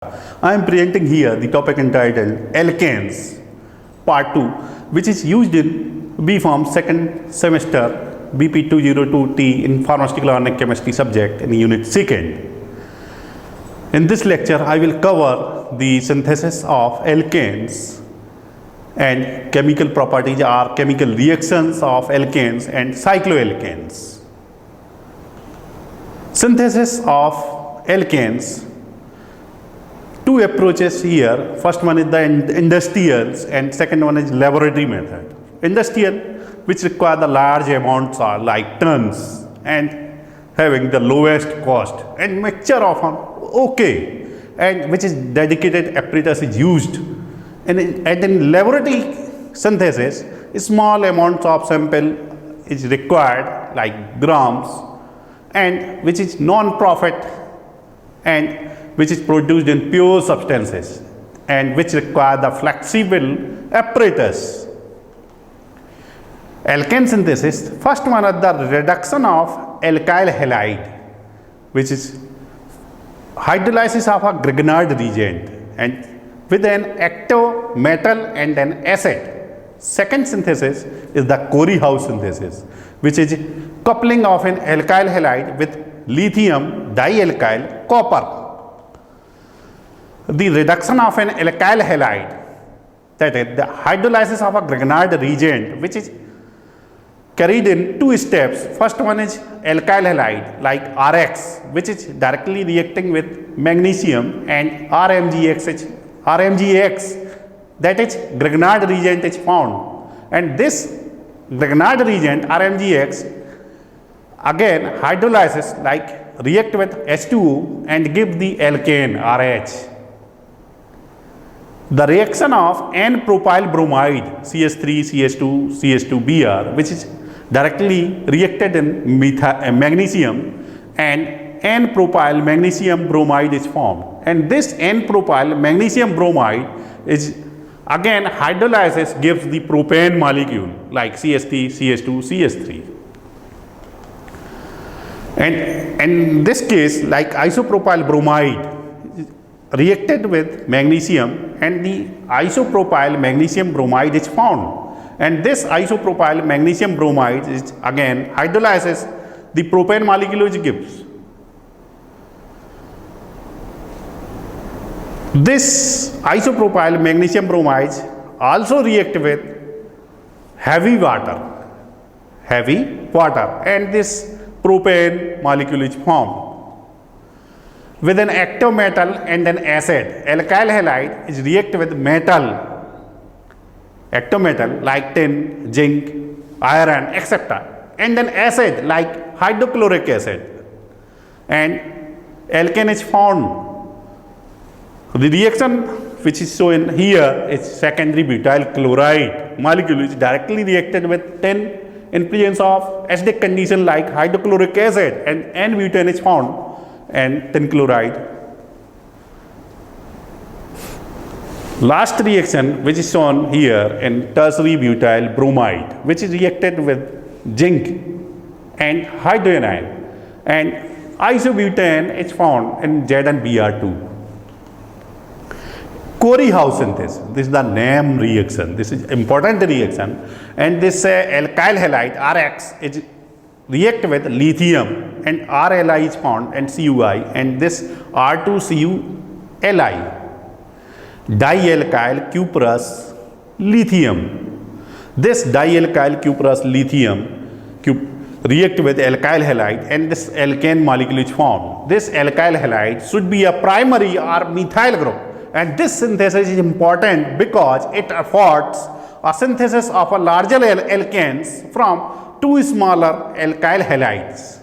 I am presenting here the topic entitled Alkanes Part 2, which is used in B Pharm second semester BP 202T in Pharmaceutical Organic Chemistry subject in Unit 2nd. In this lecture, I will cover the synthesis of alkanes and chemical properties or chemical reactions of alkanes and cycloalkanes. Synthesis of alkanes. Two approaches here. First one is the industrial and second one is laboratory method. Industrial, which require the large amounts are like tons and having the lowest cost and mixture often okay, and which is dedicated apparatus is used. And in laboratory synthesis, small amounts of sample is required like grams, and which is non-profit and which is produced in pure substances and which require the flexible apparatus. Alkane synthesis, first one is the reduction of alkyl halide, which is hydrolysis of a Grignard reagent and with an active metal and an acid. Second synthesis is the Corey-House synthesis, which is coupling of an alkyl halide with lithium dialkyl copper. The reduction of an alkyl halide, that is the hydrolysis of a Grignard reagent, which is carried in two steps. First one is alkyl halide like RX, which is directly reacting with magnesium, and RMGX, that is Grignard reagent is found. And this Grignard reagent RMGX again hydrolysis like react with H2O and give the alkane RH. The reaction of N-propyl bromide CH3, CH2, CH2Br, which is directly reacted in magnesium, and N-propyl magnesium bromide is formed. And this N-propyl magnesium bromide is again hydrolysis gives the propane molecule like CH3, CH2, CH3. And in this case, like isopropyl bromide reacted with magnesium and the isopropyl magnesium bromide is found. And this isopropyl magnesium bromide is again hydrolysis the propane molecule which gives. This isopropyl magnesium bromide also react with heavy water and this propane molecule is formed. With an active metal and an acid, alkyl halide is react with metal, active metal like tin, zinc, iron, etc. and an acid like hydrochloric acid, and alkane is found. The reaction which is shown here is secondary butyl chloride molecule is directly reacted with tin in presence of acidic condition like hydrochloric acid, and N-butane is found and tin chloride. Last reaction which is shown here in tertiary butyl bromide, which is reacted with zinc and hydrogen ion, and isobutane is found in ZnBr2. Corey-House synthesis, this is the name reaction, this is important reaction, and this alkyl halide RX is react with lithium and RLi is found and CuI, and this R2CuLi dialkyl cuprous lithium. This dialkyl cuprous lithium react with alkyl halide and this alkane molecule is formed. This alkyl halide should be a primary or methyl group, and this synthesis is important because it affords a synthesis of a larger alkanes from two smaller alkyl halides.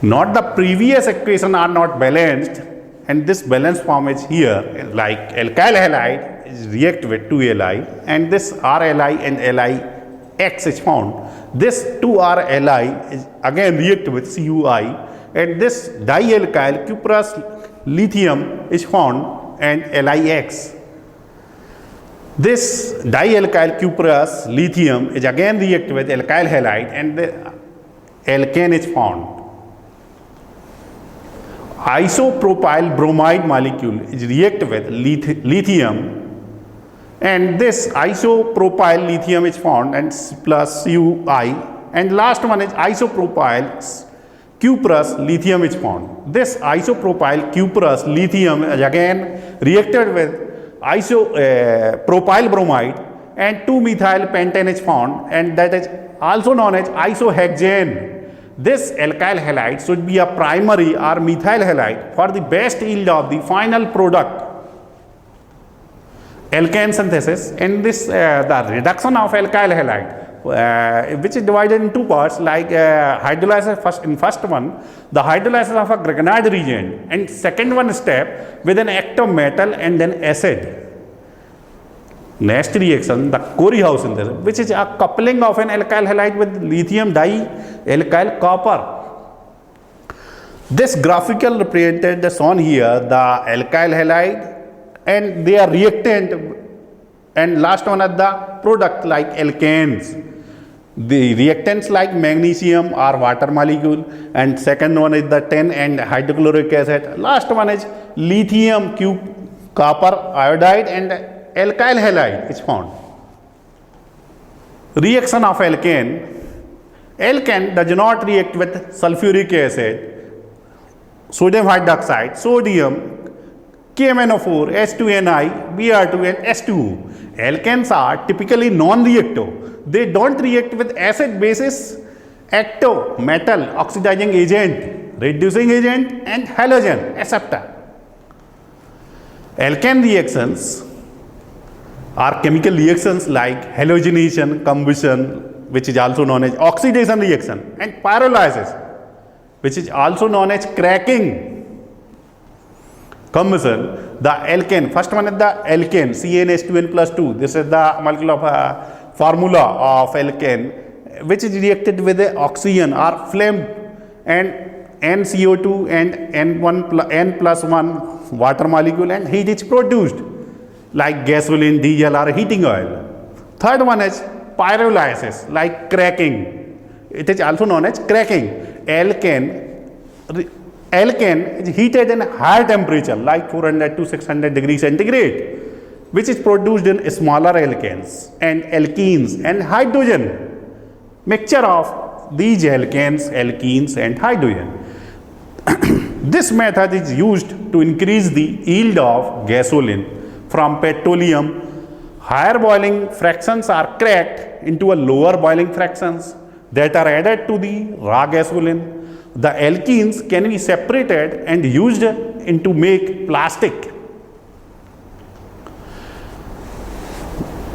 Not the previous equation are not balanced, and this balanced form is here like alkyl halide is react with 2Li and this RLi and LiX is found. This 2RLi is again react with CuI, and this dialkyl cuprous lithium is found and LiX. This dialkyl cuprous lithium is again react with alkyl halide and the alkane is found. isopropyl bromide molecule is react with lithium, and this isopropyl lithium is found and plus Ui, and last one is isopropyl cuprous lithium is found. This isopropyl cuprous lithium is again reacted with propyl bromide, and 2-methyl pentane is found, and that is also known as isohexane. This alkyl halide should be a primary or methyl halide for the best yield of the final product. Alkane synthesis, and this the reduction of alkyl halide, which is divided in two parts, like hydrolysis. In first one, the hydrolysis of a Grignard reagent, and second one step with an act of metal and then acid. Next reaction, the Corey-House synthesis, which is a coupling of an alkyl halide with lithium dialkyl copper. This graphical represented the shown here the alkyl halide and their reactant, and last one are the product like alkanes. The reactants like magnesium or water molecule, and second one is the tin and hydrochloric acid. Last one is lithium copper iodide and alkyl halide is found. Reaction of alkane. Alkane does not react with sulfuric acid, sodium hydroxide, sodium, KMnO4, H2Ni, Br2 and H2O. Alkanes are typically non-reactive. They don't react with acid, bases, active, metal, oxidizing agent, reducing agent and halogen acceptor. Alkane reactions are chemical reactions like halogenation, combustion, which is also known as oxidation reaction, and pyrolysis, which is also known as cracking. Combustion, the alkane, first one is the alkane, CnH2n plus 2. This is the molecular formula of alkane, which is reacted with the oxygen or flame, and NCO2 and N plus 1 water molecule, and heat is produced like gasoline, diesel or heating oil. Third one is pyrolysis, like cracking. It is also known as cracking. Alkane is heated in higher temperature like 400 to 600 degrees centigrade, which is produced in smaller alkanes and alkenes and hydrogen. Mixture of these alkanes, alkenes and hydrogen. This method is used to increase the yield of gasoline from petroleum. Higher boiling fractions are cracked into a lower boiling fractions that are added to the raw gasoline. The alkenes can be separated and used to make plastic.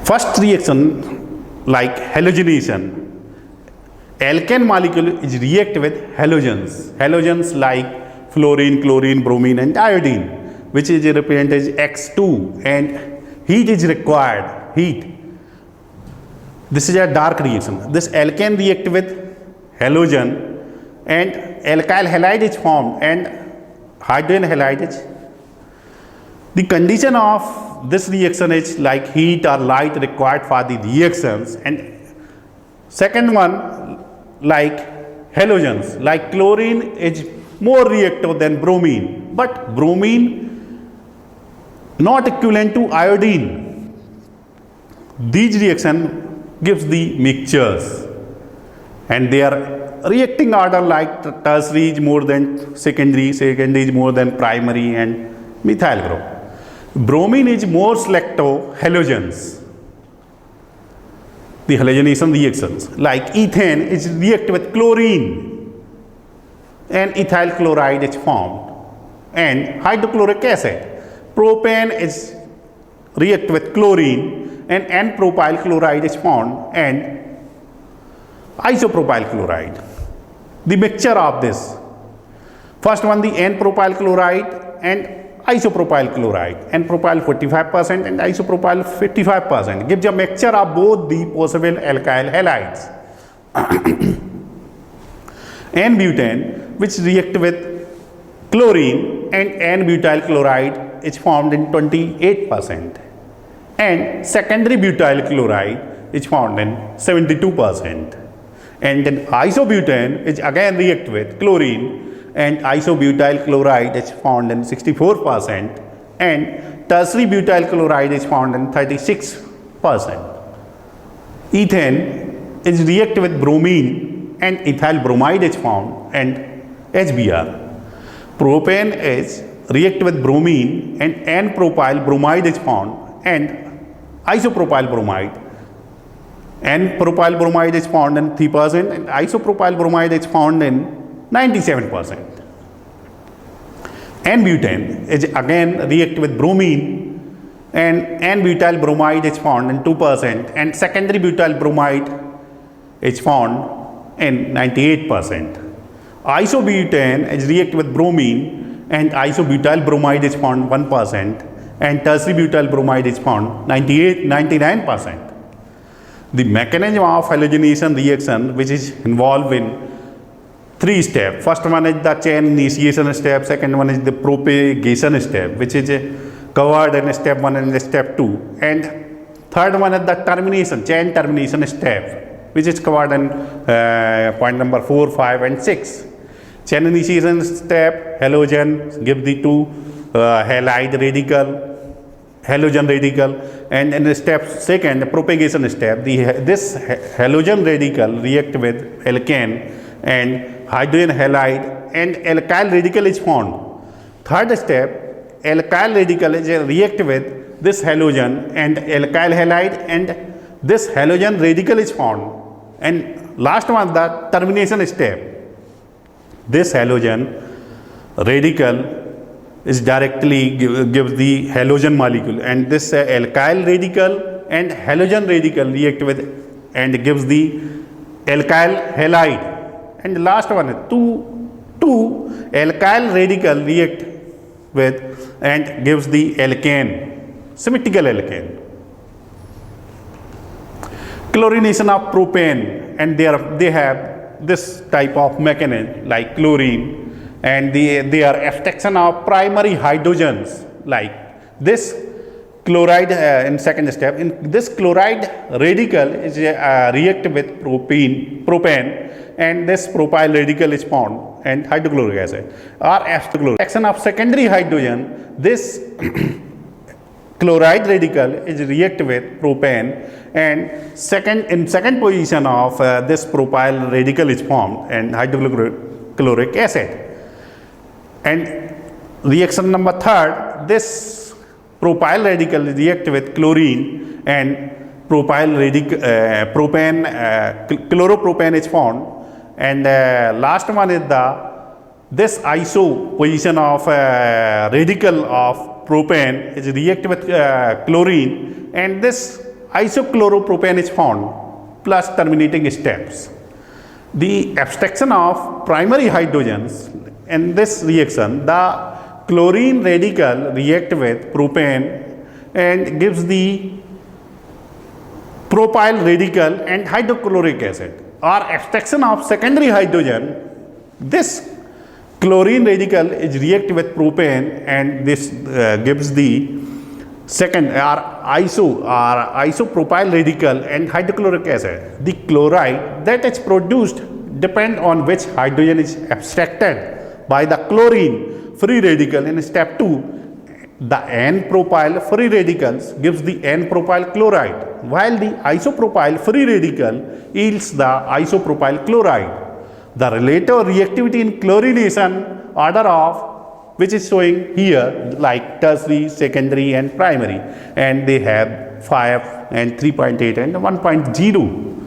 First reaction, like halogenation. Alkane molecule is react with halogens. Halogens like fluorine, chlorine, bromine and iodine, which is represented as X2, and heat is required, heat. This is a dark reaction. This alkane react with halogen and alkyl halide is formed and hydrogen halide is. The condition of this reaction is like heat or light required for the reactions, and second one like halogens, like chlorine is more reactive than bromine, but bromine not equivalent to iodine. These reaction gives the mixtures, and their reacting order like tertiary is more than secondary, secondary is more than primary, and methyl group. Bromine is more selective halogens. The halogenation reactions like ethane is react with chlorine and ethyl chloride is formed, and hydrochloric acid. Propane is react with chlorine and N-propyl chloride is formed, and isopropyl chloride. The mixture of this, first one the N-propyl chloride and isopropyl chloride, N-propyl 45% and isopropyl 55%, gives a mixture of both the possible alkyl halides. N-butane, which react with chlorine and N-butyl chloride, is formed in 28%, and secondary butyl chloride is found in 72%. And then isobutane is again react with chlorine and isobutyl chloride is found in 64%, and tertiary butyl chloride is found in 36%. Ethane is react with bromine and ethyl bromide is found, and HBr. Propane is react with bromine and N-propyl bromide is found, and isopropyl bromide. N-propyl bromide is found in 3% and isopropyl bromide is found in 97%. N-butane is again react with bromine and N-butyl bromide is found in 2% and secondary butyl bromide is found in 98%. Isobutane is react with bromine and isobutyl bromide is found 1% and tertiary butyl bromide is found 99%. The mechanism of halogenation reaction, which is involved in 3 steps. First one is the chain initiation step, second one is the propagation step, which is covered in step 1 and step 2, and third one is the termination, chain termination step, which is covered in point number 4, 5 and 6. Chain initiation step, halogen give the 2 halide radical, halogen radical, and in the step second, propagation step, this halogen radical react with alkane and hydrogen halide and alkyl radical is formed. Third step, alkyl radical is react with this halogen and alkyl halide and this halogen radical is formed. And last one, the termination step. This halogen radical is directly gives the halogen molecule, and this alkyl radical and halogen radical react with and gives the alkyl halide. And the last one, two alkyl radical react with and gives the alkane, symmetrical alkane. Chlorination of propane, and they have this type of mechanism like chlorine, and they are abstraction of primary hydrogens like this chloride in second step. In this chloride radical is react with propane, and this propyl radical is formed and hydrochloric acid or abstraction of secondary hydrogen. This chloride radical is react with propane, and in second position of this propyl radical is formed and hydrochloric acid. And reaction number third, this propyl radical react with chlorine and propane chloropropane is formed, and last one is this iso position of radical of propane is react with chlorine, and this isochloropropane is formed plus terminating steps. The abstraction of primary hydrogens in this reaction, the chlorine radical react with propane and gives the propyl radical and hydrochloric acid. Or abstraction of secondary hydrogen, this chlorine radical is react with propane and this gives the second isopropyl radical and hydrochloric acid. The chloride that is produced depend on which hydrogen is abstracted by the chlorine free radical in step 2. The N-propyl free radicals gives the N-propyl chloride, while the isopropyl free radical yields the isopropyl chloride. The relative reactivity in chlorination order of which is showing here like tertiary, secondary and primary, and they have 5 and 3.8 and 1.0.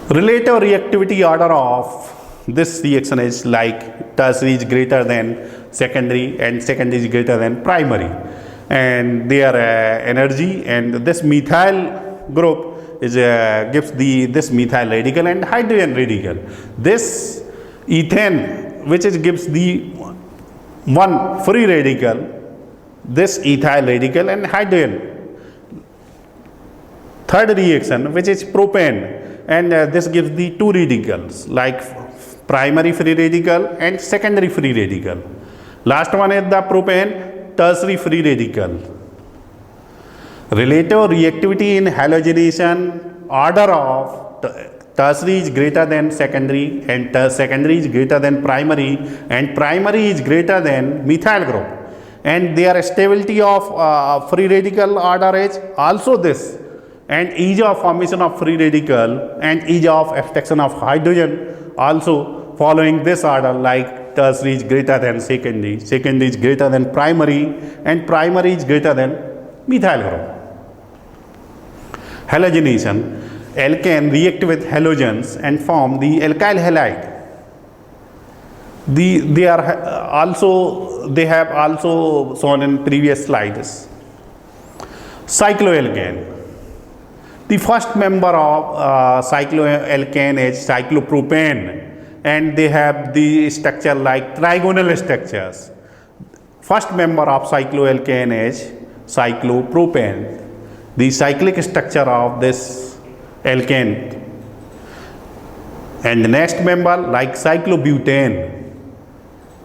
Relative reactivity order of this reaction is like tertiary is greater than secondary and secondary is greater than primary, and their energy, and this methyl group is gives this methyl radical and hydrogen radical. This ethane which is gives the one free radical, this ethyl radical and hydrogen. Third reaction which is propane, and this gives the two radicals like primary free radical and secondary free radical. Last one is the propane tertiary free radical. Relative reactivity in halogenation order of tertiary is greater than secondary, and secondary is greater than primary, and primary is greater than methyl group. And their stability of free radical order is also this, and ease of formation of free radical and ease of abstraction of hydrogen also following this order, like tertiary is greater than secondary, secondary is greater than primary, and primary is greater than methyl group. Halogenation. Alkane react with halogens and form the alkyl halide. They have also shown in previous slides. Cycloalkane. The first member of cycloalkane is cyclopropane, and they have the structure like trigonal structures. First member of cycloalkane is cyclopropane. The cyclic structure of this alkane. And the next member like cyclobutane,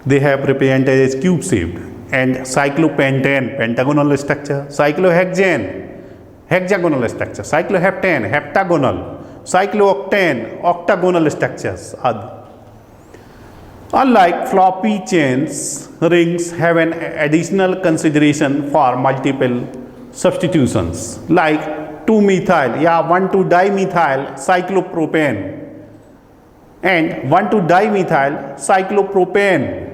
they have represented as cube shaped, and cyclopentane, pentagonal structure, cyclohexane, hexagonal structure, cycloheptane, heptagonal, cyclooctane, octagonal structures. Unlike floppy chains, rings have an additional consideration for multiple substitutions, like 2-methyl, 1,2-dimethyl cyclopropane and 1,2-dimethyl cyclopropane.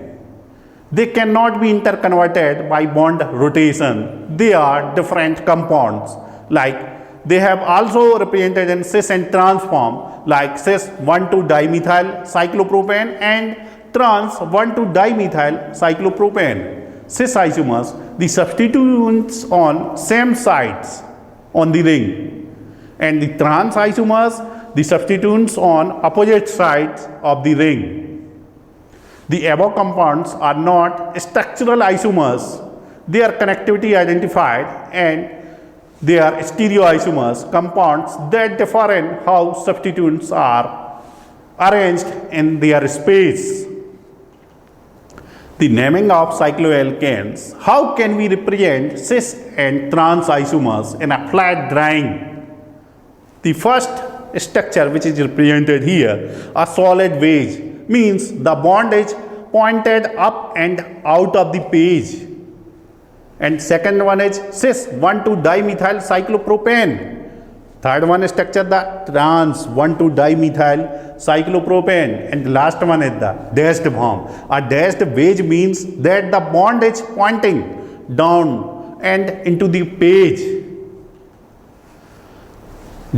They cannot be interconverted by bond rotation. They are different compounds. Like they have also represented in cis and trans form, like cis 1,2-dimethyl cyclopropane and trans 1,2-dimethyl cyclopropane. Cis isomers, the substituents on same sides on the ring, and the trans isomers, the substituents on opposite sides of the ring. The above compounds are not structural isomers. Their connectivity identified, and they are stereoisomers, compounds that differ in how substituents are arranged in their space. The naming of cycloalkanes. How can we represent cis and trans isomers in a flat drawing? The first structure which is represented here, a solid wedge, means the bond is pointed up and out of the page. And second one is cis 1,2-dimethyl cyclopropane. Third one structure, the trans 1,2-dimethyl cyclopropane, and the last one is the dashed form. A dashed wedge means that the bond is pointing down and into the page.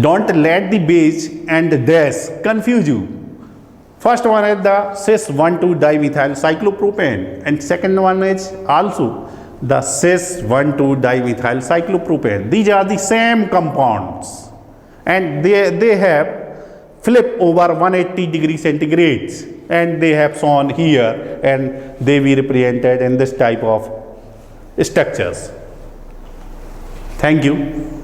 Don't let the wedge and the dash confuse you. First one is the cis 1,2-dimethyl cyclopropane, and second one is also the cis 1,2-dimethyl cyclopropane. These are the same compounds, and they have flip over 180 degrees centigrade, and they have shown here, and they be represented in this type of structures. Thank you.